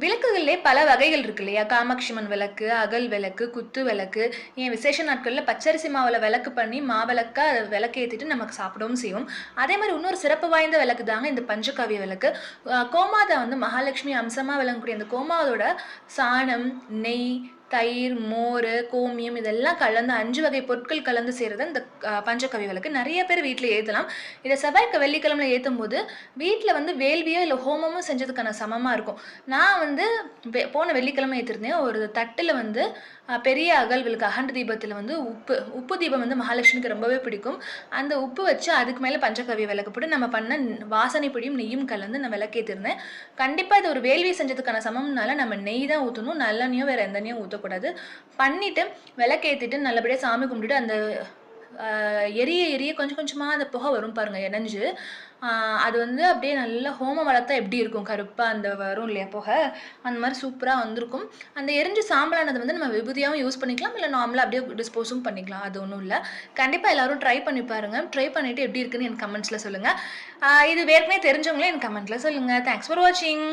விளக்குகள்லே பல வகைகள் இருக்கு இல்லையா? காமாட்சி அம்மன் விளக்கு, அகல் விளக்கு, குத்து விளக்கு, ஏன் விசேஷ நாட்கள்ல பச்சரிசி மாவுல விளக்கு பண்ணி மாவிளக்கா விளக்கேத்திட்டு நமக்கு சாப்பிடவும் செய்வோம். அதே மாரி இன்னொரு சிறப்பு வாய்ந்த விளக்கு தாங்க இந்த பஞ்சகாவிய விளக்கு. கோமாதா வந்து மகாலட்சுமி அம்சமா விளங்கக்கூடிய அந்த கோமாதோட சாணம், நெய், தயிர், மோர், கோமியம் இதெல்லாம் கலந்து 5 வகை பொருட்கள் கலந்து செய்கிறது இந்த பஞ்சகவ்ய விளக்கு. நிறைய பேர் வீட்டில் ஏற்றலாம். இதை செவ்வாய்க்கு வெள்ளிக்கிழமை ஏற்றும் போது வீட்டில் வந்து வேள்வியோ இல்லை ஹோமமோ செஞ்சதுக்கான சமமாக இருக்கும். நான் வந்து போன வெள்ளிக்கிழமை ஏற்றிருந்தேன். ஒரு தட்டில் வந்து பெரிய அகல் விளக்கு அகண்ட தீபத்தில் வந்து உப்பு தீபம் வந்து மகாலட்சுமிக்கு ரொம்பவே பிடிக்கும். அந்த உப்பு வச்சு அதுக்கு மேலே பஞ்சகவ்ய விளக்கு போட்டு நம்ம பண்ண வாசனை பொடியும் நெய்யும் கலந்து நான் விளக்கேற்றிருந்தேன். கண்டிப்பாக இது ஒரு வேள்வி செஞ்சதுக்கான சமம்னால நம்ம நெய் தான் ஊற்றணும், நல்லெண்ணையோ வேறு எந்த எண்ணெயும் ஊற்றக்கூடாது. பண்ணிவிட்டு விளக்கேற்றிட்டு நல்லபடியாக சாமி கும்பிட்டுட்டு அந்த எரிய கொஞ்சம் கொஞ்சமாக அந்த புகை வரும் பாருங்கள் இணைஞ்சு, அது வந்து அப்படியே நல்லா ஹோமம் வளர்த்தா எப்படி இருக்கும் கருப்பாக அந்த வரும் இல்லையா புகை, அந்த மாதிரி சூப்பராக வந்திருக்கும். அந்த எரிஞ்சு சாம்பலானது வந்து நம்ம விபூதியாகவும் யூஸ் பண்ணிக்கலாம், இல்லை நார்மலாக அப்படியே டிஸ்போஸும் பண்ணிக்கலாம். அது ஒன்றும் இல்லை. கண்டிப்பாக எல்லோரும் ட்ரை பண்ணி பாருங்கள். ட்ரை பண்ணிவிட்டு எப்படி இருக்குன்னு எனக்கு கமெண்ட்ஸில் சொல்லுங்கள். இது ஏற்கனவே தெரிஞ்சவங்களே எனக்கு கமெண்ட்டில் சொல்லுங்கள். தேங்க்ஸ் ஃபார் வாட்சிங்.